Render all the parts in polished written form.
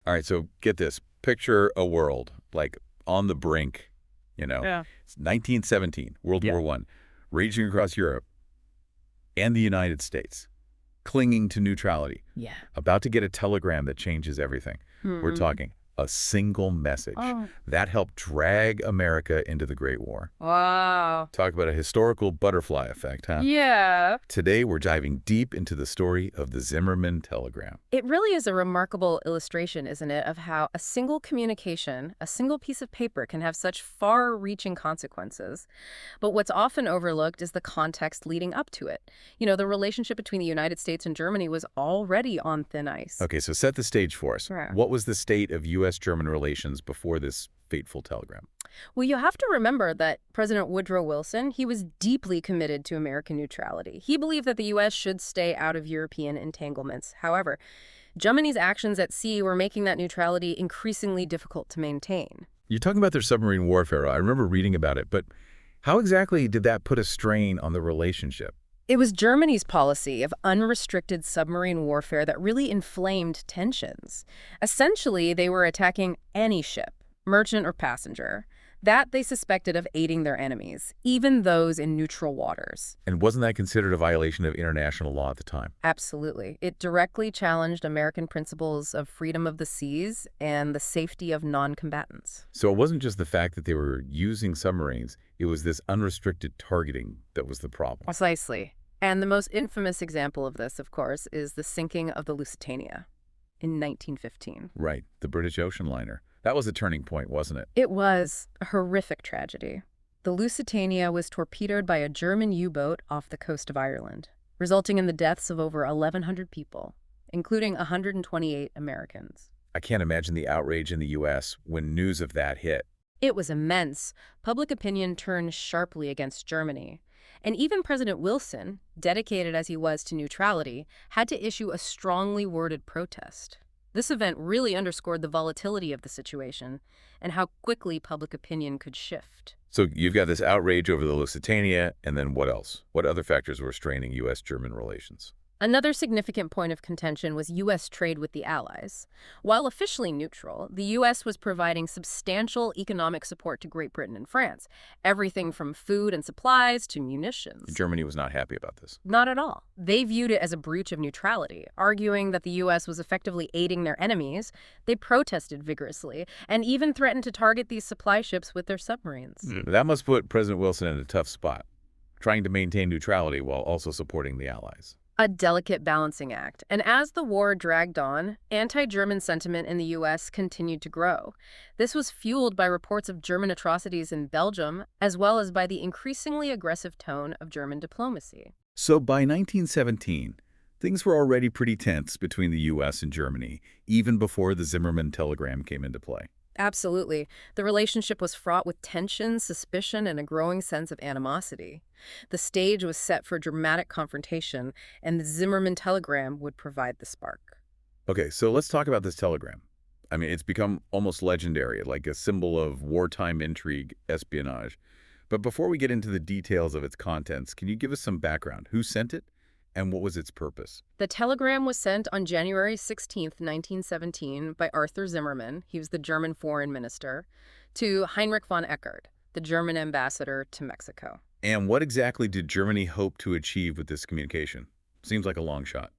All right, so get this. Picture a world, like on the brink, you know. Yeah. It's 1917, World Yeah. War I, raging across Europe and the United States, clinging to neutrality, Yeah. about to get a telegram that changes everything. We're Hmm. talking a single message Oh. that helped drag America into the Great War. Wow. Talk about a historical butterfly effect, huh? Yeah. Today, we're diving deep into the story of the Zimmerman telegram. It really is a remarkable illustration, isn't it, of how a single communication, a single piece of paper can have such far-reaching consequences. But what's often overlooked is the context leading up to it. The relationship between the United States and Germany was already on thin ice. Okay, so set the stage for us. Right. What was the state of U.S.-German relations before this fateful telegram? Well, you have to remember that President Woodrow Wilson, he was deeply committed to American neutrality. He believed that the U.S. should stay out of European entanglements. However, Germany's actions at sea were making that neutrality increasingly difficult to maintain. You're talking about their submarine warfare. I remember reading about it, but how exactly did that put a strain on the relationship? It was Germany's policy of unrestricted submarine warfare that really inflamed tensions. Essentially, they were attacking any ship, merchant or passenger, that they suspected of aiding their enemies, even those in neutral waters. And wasn't that considered a violation of international law at the time? Absolutely. It directly challenged American principles of freedom of the seas and the safety of non-combatants. So it wasn't just the fact that they were using submarines, it was this unrestricted targeting that was the problem. Precisely. And the most infamous example of this, of course, is the sinking of the Lusitania in 1915. Right, the British ocean liner. That was a turning point, wasn't it? It was a horrific tragedy. The Lusitania was torpedoed by a German U-boat off the coast of Ireland, resulting in the deaths of over 1,100 people, including 128 Americans. I can't imagine the outrage in the U.S. when news of that hit. It was immense. Public opinion turned sharply against Germany. And even President Wilson, dedicated as he was to neutrality, had to issue a strongly worded protest. This event really underscored the volatility of the situation and how quickly public opinion could shift. So you've got this outrage over the Lusitania, and then what else? What other factors were straining U.S.-German relations? Another significant point of contention was U.S. trade with the Allies. While officially neutral, the U.S. was providing substantial economic support to Great Britain and France, everything from food and supplies to munitions. Germany was not happy about this. Not at all. They viewed it as a breach of neutrality, arguing that the U.S. was effectively aiding their enemies. They protested vigorously and even threatened to target these supply ships with their submarines. That must put President Wilson in a tough spot, trying to maintain neutrality while also supporting the Allies. A delicate balancing act. And as the war dragged on, anti-German sentiment in the U.S. continued to grow. This was fueled by reports of German atrocities in Belgium, as well as by the increasingly aggressive tone of German diplomacy. So by 1917, things were already pretty tense between the U.S. and Germany, even before the Zimmerman telegram came into play. Absolutely. The relationship was fraught with tension, suspicion, and a growing sense of animosity. The stage was set for dramatic confrontation, and the Zimmerman telegram would provide the spark. Okay, so let's talk about this telegram. I mean, it's become almost legendary, like a symbol of wartime intrigue, espionage. But before we get into the details of its contents, can you give us some background? Who sent it, and what was its purpose? The telegram was sent on January 16, 1917, by Arthur Zimmermann, he was the German foreign minister, to Heinrich von Eckert, the German ambassador to Mexico. And what exactly did Germany hope to achieve with this communication? Seems like a long shot.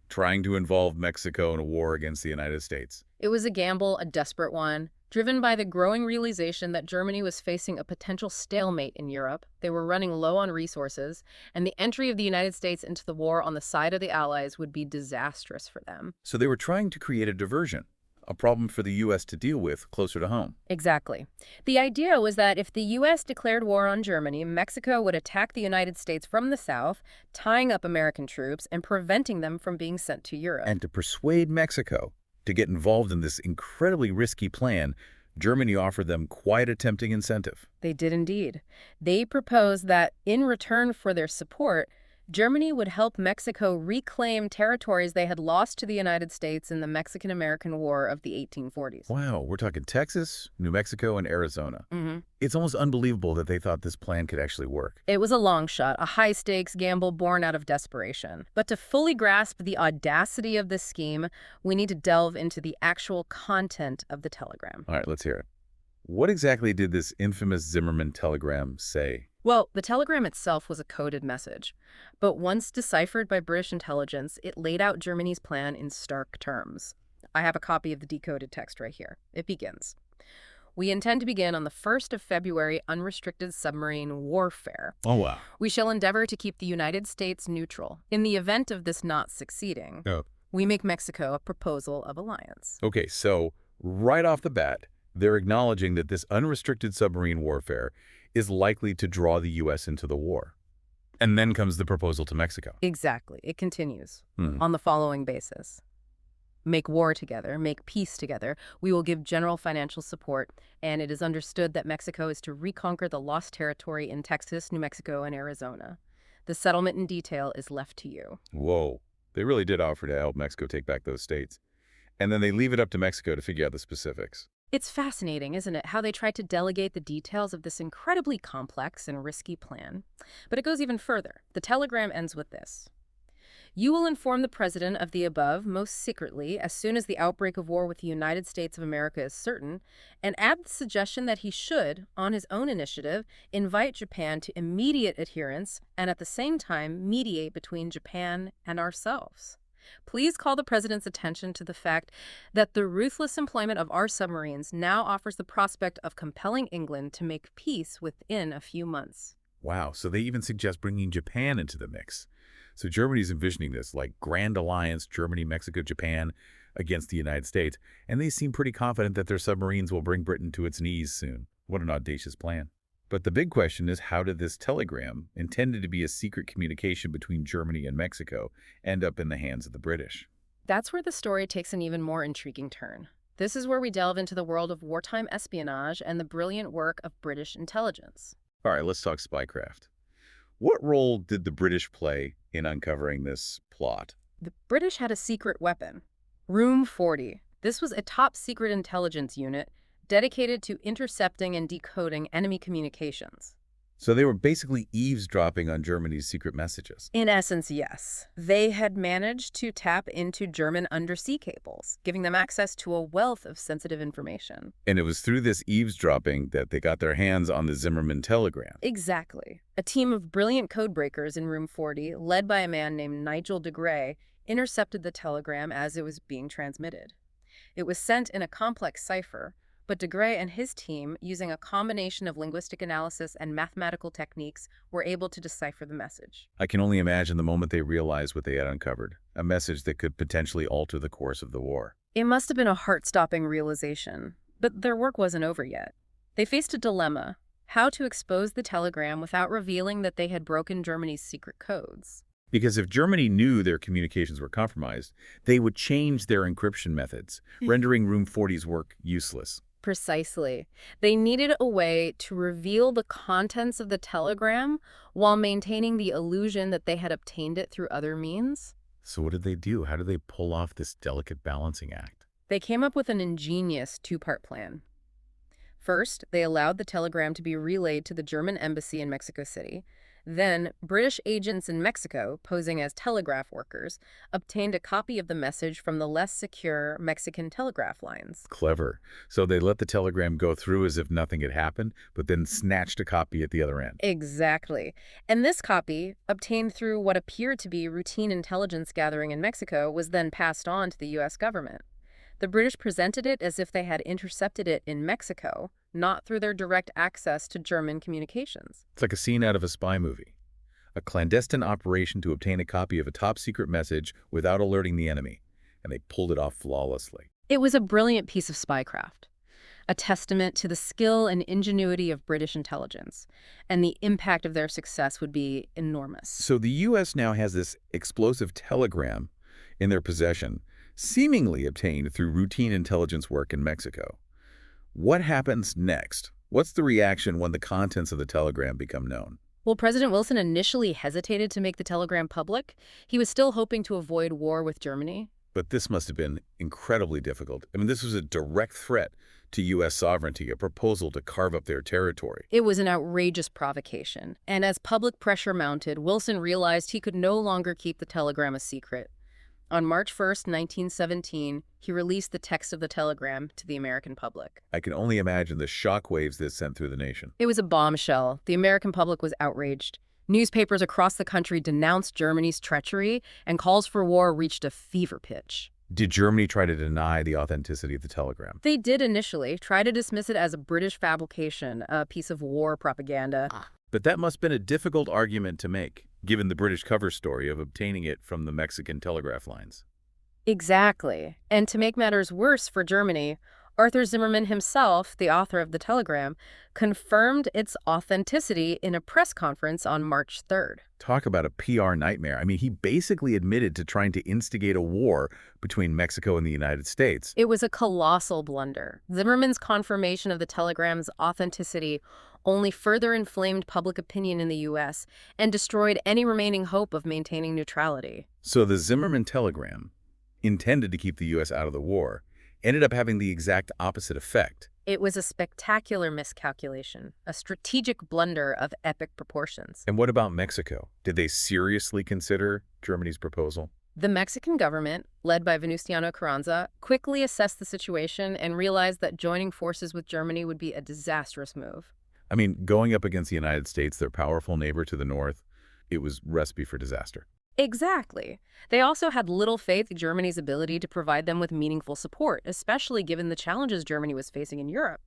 Trying to involve Mexico in a war against the United States. It was a gamble, a desperate one, driven by the growing realization that Germany was facing a potential stalemate in Europe. They were running low on resources, and the entry of the United States into the war on the side of the Allies would be disastrous for them. So they were trying to create a diversion, a problem for the U.S. to deal with closer to home. Exactly. The idea was that if the U.S. declared war on Germany, Mexico would attack the United States from the south, tying up American troops and preventing them from being sent to Europe. And to persuade Mexico to get involved in this incredibly risky plan, Germany offered them quite a tempting incentive. They did indeed. They proposed that in return for their support, Germany would help Mexico reclaim territories they had lost to the United States in the Mexican-American War of the 1840s. Wow, we're talking Texas, New Mexico, and Arizona. hmm It's almost unbelievable that they thought this plan could actually work. It was a long shot, a high-stakes gamble born out of desperation. But to fully grasp the audacity of this scheme, we need to delve into the actual content of the telegram. All right, let's hear it. What exactly did this infamous Zimmerman telegram say? Well, the telegram itself was a coded message, but once deciphered by British intelligence, it laid out Germany's plan in stark terms. I have a copy of the decoded text right here. It begins. We intend to begin on the 1st of February unrestricted submarine warfare. Oh, wow. We shall endeavor to keep the United States neutral. In the event of this not succeeding, Oh. we make Mexico a proposal of alliance. Okay, so right off the bat, they're acknowledging that this unrestricted submarine warfare is likely to draw the U.S. into the war. And then comes the proposal to Mexico. Exactly. It continues Hmm. on the following basis. Make war together, make peace together. We will give general financial support, and it is understood that Mexico is to reconquer the lost territory in Texas, New Mexico, and Arizona. The settlement in detail is left to you. Whoa. They really did offer to help Mexico take back those states. And then they leave it up to Mexico to figure out the specifics. It's fascinating, isn't it, how they tried to delegate the details of this incredibly complex and risky plan. But it goes even further. The telegram ends with this. You will inform the President of the above most secretly as soon as the outbreak of war with the United States of America is certain, and add the suggestion that he should, on his own initiative, invite Japan to immediate adherence and at the same time mediate between Japan and ourselves. Please call the President's attention to the fact that the ruthless employment of our submarines now offers the prospect of compelling England to make peace within a few months. Wow, so they even suggest bringing Japan into the mix. So Germany's envisioning this like grand alliance, Germany, Mexico, Japan, against the United States, and they seem pretty confident that their submarines will bring Britain to its knees soon. What an audacious plan. But the big question is, how did this telegram, intended to be a secret communication between Germany and Mexico, end up in the hands of the British? That's where the story takes an even more intriguing turn. This is where we delve into the world of wartime espionage and the brilliant work of British intelligence. All right, let's talk spycraft. What role did the British play in uncovering this plot? The British had a secret weapon, Room 40. This was a top-secret intelligence unit dedicated to intercepting and decoding enemy communications. So they were basically eavesdropping on Germany's secret messages. In essence, yes. They had managed to tap into German undersea cables, giving them access to a wealth of sensitive information. And it was through this eavesdropping that they got their hands on the Zimmerman telegram. Exactly. A team of brilliant codebreakers in Room 40, led by a man named Nigel de Grey, intercepted the telegram as it was being transmitted. It was sent in a complex cipher, but de Grey and his team, using a combination of linguistic analysis and mathematical techniques, were able to decipher the message. I can only imagine the moment they realized what they had uncovered, a message that could potentially alter the course of the war. It must have been a heart-stopping realization, but their work wasn't over yet. They faced a dilemma: how to expose the telegram without revealing that they had broken Germany's secret codes. Because if Germany knew their communications were compromised, they would change their encryption methods, rendering Room 40's work useless. Precisely. They needed a way to reveal the contents of the telegram while maintaining the illusion that they had obtained it through other means. So what did they do? How did they pull off this delicate balancing act? They came up with an ingenious two-part plan. First, they allowed the telegram to be relayed to the German embassy in Mexico City. Then, British agents in Mexico, posing as telegraph workers, obtained a copy of the message from the less secure Mexican telegraph lines. Clever. So they let the telegram go through as if nothing had happened, but then snatched a copy at the other end. Exactly. And this copy, obtained through what appeared to be routine intelligence gathering in Mexico, was then passed on to the U.S. government. The British presented it as if they had intercepted it in Mexico, not through their direct access to German communications. It's like a scene out of a spy movie. A clandestine operation to obtain a copy of a top-secret message without alerting the enemy, and they pulled it off flawlessly. It was a brilliant piece of spycraft, a testament to the skill and ingenuity of British intelligence, and the impact of their success would be enormous. So the U.S. now has this explosive telegram in their possession, seemingly obtained through routine intelligence work in Mexico. What happens next? What's the reaction when the contents of the telegram become known? Well, President Wilson initially hesitated to make the telegram public. He was still hoping to avoid war with Germany. But this must have been incredibly difficult. I mean, this was a direct threat to U.S. sovereignty, a proposal to carve up their territory. It was an outrageous provocation, and as public pressure mounted, Wilson realized he could no longer keep the telegram a secret. On March 1st, 1917, he released the text of the telegram to the American public. I can only imagine the shockwaves this sent through the nation. It was a bombshell. The American public was outraged. Newspapers across the country denounced Germany's treachery, and calls for war reached a fever pitch. Did Germany try to deny the authenticity of the telegram? They did initially try to dismiss it as a British fabrication, a piece of war propaganda. But that must have been a difficult argument to make, given the British cover story of obtaining it from the Mexican telegraph lines. Exactly. And to make matters worse for Germany, Arthur Zimmermann himself, the author of the telegram, confirmed its authenticity in a press conference on March 3rd. Talk about a PR nightmare. I mean, he basically admitted to trying to instigate a war between Mexico and the United States. It was a colossal blunder. Zimmermann's confirmation of the telegram's authenticity only further inflamed public opinion in the U.S. and destroyed any remaining hope of maintaining neutrality. So the Zimmermann telegram, intended to keep the U.S. out of the war, ended up having the exact opposite effect. It was a spectacular miscalculation, a strategic blunder of epic proportions. And what about Mexico? Did they seriously consider Germany's proposal? The Mexican government, led by Venustiano Carranza, quickly assessed the situation and realized that joining forces with Germany would be a disastrous move. I mean, going up against the United States, their powerful neighbor to the north, it was recipe for disaster. Exactly. They also had little faith in Germany's ability to provide them with meaningful support, especially given the challenges Germany was facing in Europe.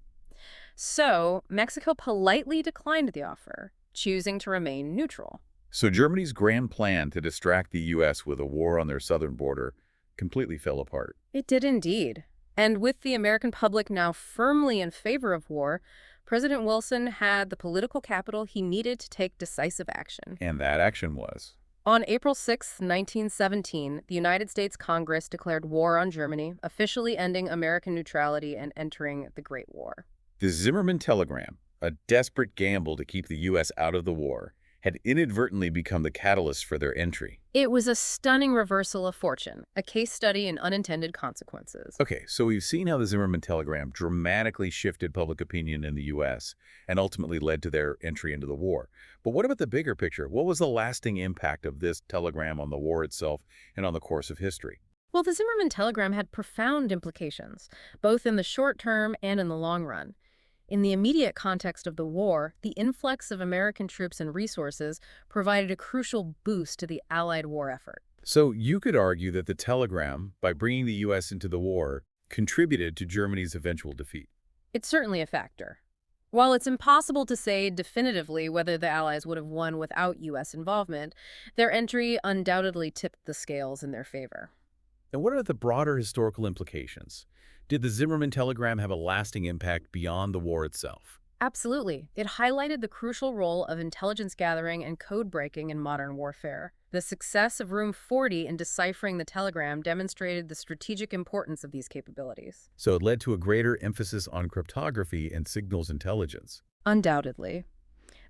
So, Mexico politely declined the offer, choosing to remain neutral. So Germany's grand plan to distract the U.S. with a war on their southern border completely fell apart. It did indeed. And with the American public now firmly in favor of war, President Wilson had the political capital he needed to take decisive action. And that action was? On April 6, 1917, the United States Congress declared war on Germany, officially ending American neutrality and entering the Great War. The Zimmermann telegram, a desperate gamble to keep the U.S. out of the war, had inadvertently become the catalyst for their entry. It was a stunning reversal of fortune, a case study in unintended consequences. Okay, so we've seen how the Zimmermann telegram dramatically shifted public opinion in the U.S. and ultimately led to their entry into the war. But what about the bigger picture? What was the lasting impact of this telegram on the war itself and on the course of history? Well, the Zimmermann telegram had profound implications, both in the short term and in the long run. In the immediate context of the war, the influx of American troops and resources provided a crucial boost to the Allied war effort. So you could argue that the telegram, by bringing the U.S. into the war, contributed to Germany's eventual defeat. It's certainly a factor. While it's impossible to say definitively whether the Allies would have won without U.S. involvement, their entry undoubtedly tipped the scales in their favor. And what are the broader historical implications? Did the Zimmermann telegram have a lasting impact beyond the war itself? Absolutely. It highlighted the crucial role of intelligence gathering and code breaking in modern warfare. The success of Room 40 in deciphering the telegram demonstrated the strategic importance of these capabilities. So it led to a greater emphasis on cryptography and signals intelligence. Undoubtedly.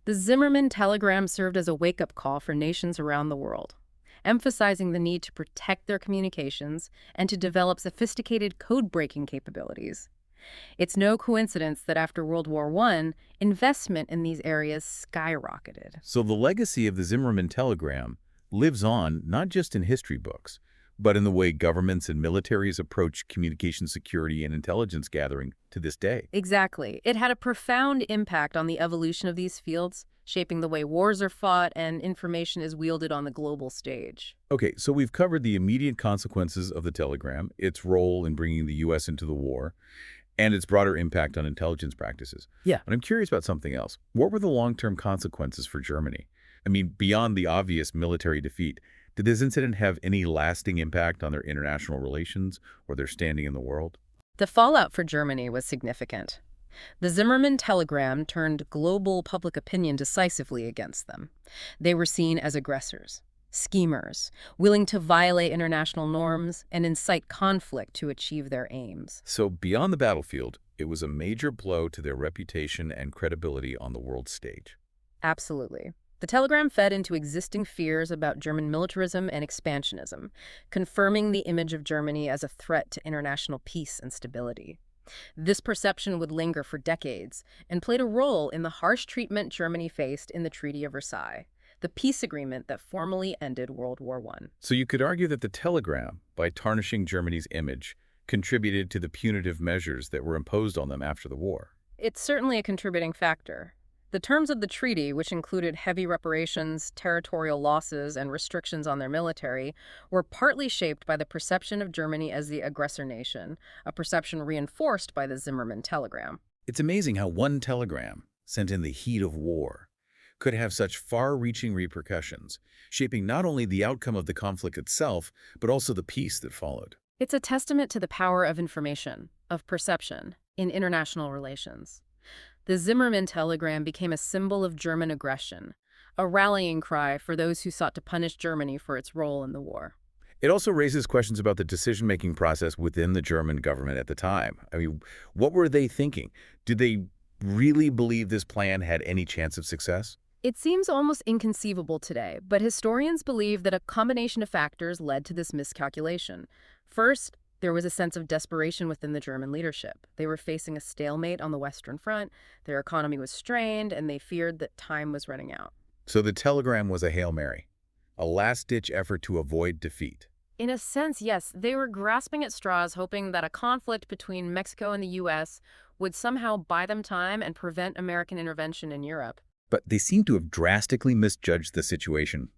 The Zimmermann telegram served as a wake-up call for nations around the world, emphasizing the need to protect their communications and to develop sophisticated code-breaking capabilities. It's no coincidence that after World War I, investment in these areas skyrocketed. So the legacy of the Zimmermann telegram lives on not just in history books, but in the way governments and militaries approach communication security and intelligence gathering to this day. Exactly. It had a profound impact on the evolution of these fields, shaping the way wars are fought and information is wielded on the global stage. Okay, so we've covered the immediate consequences of the telegram, its role in bringing the U.S. into the war, and its broader impact on intelligence practices. Yeah. But I'm curious about something else. What were the long-term consequences for Germany? I mean, beyond the obvious military defeat, did this incident have any lasting impact on their international relations or their standing in the world? The fallout for Germany was significant. The Zimmermann telegram turned global public opinion decisively against them. They were seen as aggressors, schemers, willing to violate international norms and incite conflict to achieve their aims. So beyond the battlefield, it was a major blow to their reputation and credibility on the world stage. Absolutely. The telegram fed into existing fears about German militarism and expansionism, confirming the image of Germany as a threat to international peace and stability. This perception would linger for decades and played a role in the harsh treatment Germany faced in the Treaty of Versailles, the peace agreement that formally ended World War I. So you could argue that the telegram, by tarnishing Germany's image, contributed to the punitive measures that were imposed on them after the war. It's certainly a contributing factor. The terms of the treaty, which included heavy reparations, territorial losses, and restrictions on their military, were partly shaped by the perception of Germany as the aggressor nation, a perception reinforced by the Zimmermann telegram. It's amazing how one telegram, sent in the heat of war, could have such far-reaching repercussions, shaping not only the outcome of the conflict itself, but also the peace that followed. It's a testament to the power of information, of perception, in international relations. The Zimmermann telegram became a symbol of German aggression, a rallying cry for those who sought to punish Germany for its role in the war. It also raises questions about the decision-making process within the German government at the time. I mean, what were they thinking? Did they really believe this plan had any chance of success? It seems almost inconceivable today, but historians believe that a combination of factors led to this miscalculation. First, there was a sense of desperation within the German leadership. They were facing a stalemate on the Western Front, their economy was strained, and they feared that time was running out. So the telegram was a Hail Mary, a last-ditch effort to avoid defeat. In a sense, yes, they were grasping at straws, hoping that a conflict between Mexico and the U.S. would somehow buy them time and prevent American intervention in Europe. But they seem to have drastically misjudged the situation,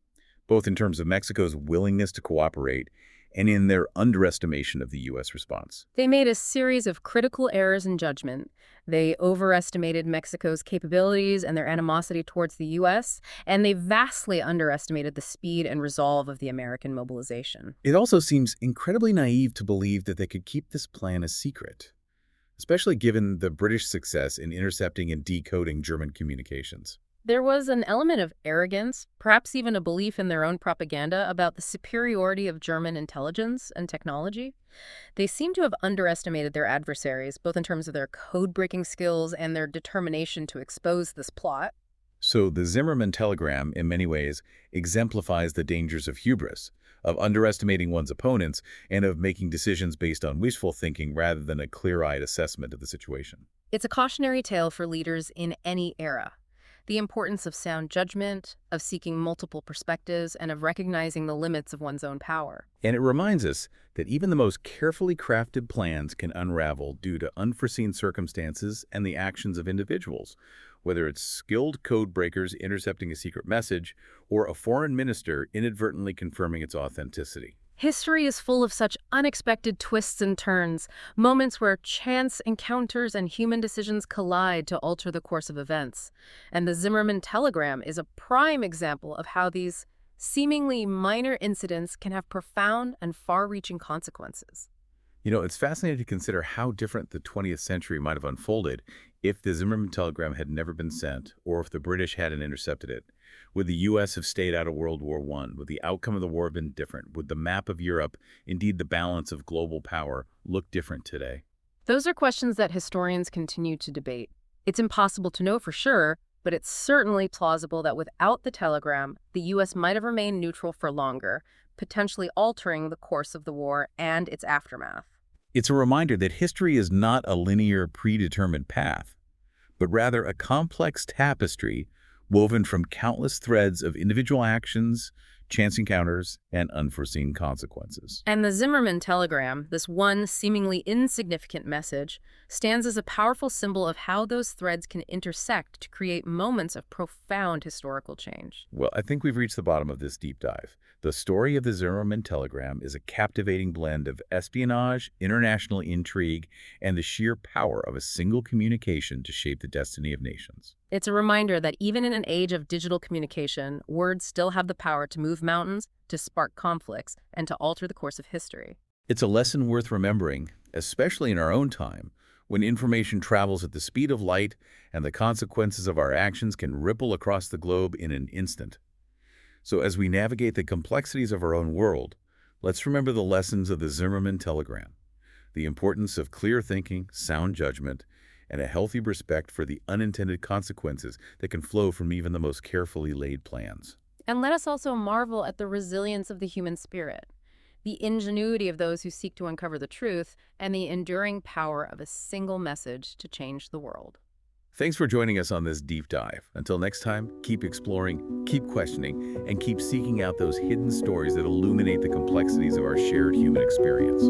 both in terms of Mexico's willingness to cooperate and in their underestimation of the U.S. response. They made a series of critical errors in judgment. They overestimated Mexico's capabilities and their animosity towards the U.S., and they vastly underestimated the speed and resolve of the American mobilization. It also seems incredibly naive to believe that they could keep this plan a secret, especially given the British success in intercepting and decoding German communications. There was an element of arrogance, perhaps even a belief in their own propaganda about the superiority of German intelligence and technology. They seem to have underestimated their adversaries, both in terms of their code-breaking skills and their determination to expose this plot. So the Zimmermann telegram, in many ways, exemplifies the dangers of hubris, of underestimating one's opponents, and of making decisions based on wishful thinking rather than a clear-eyed assessment of the situation. It's a cautionary tale for leaders in any era. The importance of sound judgment, of seeking multiple perspectives, and of recognizing the limits of one's own power. And it reminds us that even the most carefully crafted plans can unravel due to unforeseen circumstances and the actions of individuals, whether it's skilled code breakers intercepting a secret message or a foreign minister inadvertently confirming its authenticity. History is full of such unexpected twists and turns, moments where chance encounters and human decisions collide to alter the course of events. And the Zimmermann telegram is a prime example of how these seemingly minor incidents can have profound and far-reaching consequences. You know, it's fascinating to consider how different the 20th century might have unfolded if the Zimmermann telegram had never been sent or if the British hadn't intercepted it. Would the U.S. have stayed out of World War I? Would the outcome of the war have been different? Would the map of Europe, indeed the balance of global power, look different today? Those are questions that historians continue to debate. It's impossible to know for sure, but it's certainly plausible that without the telegram, the U.S. might have remained neutral for longer, potentially altering the course of the war and its aftermath. It's a reminder that history is not a linear, predetermined path, but rather a complex tapestry woven from countless threads of individual actions, chance encounters, and unforeseen consequences. And the Zimmermann telegram, this one seemingly insignificant message, stands as a powerful symbol of how those threads can intersect to create moments of profound historical change. Well, I think we've reached the bottom of this deep dive. The story of the Zimmermann telegram is a captivating blend of espionage, international intrigue, and the sheer power of a single communication to shape the destiny of nations. It's a reminder that even in an age of digital communication, words still have the power to move mountains, to spark conflicts, and to alter the course of history. It's a lesson worth remembering, especially in our own time, when information travels at the speed of light and the consequences of our actions can ripple across the globe in an instant. So as we navigate the complexities of our own world, let's remember the lessons of the Zimmermann telegram, the importance of clear thinking, sound judgment, and a healthy respect for the unintended consequences that can flow from even the most carefully laid plans. And let us also marvel at the resilience of the human spirit, the ingenuity of those who seek to uncover the truth, and the enduring power of a single message to change the world. Thanks for joining us on this deep dive. Until next time, keep exploring, keep questioning, and keep seeking out those hidden stories that illuminate the complexities of our shared human experience.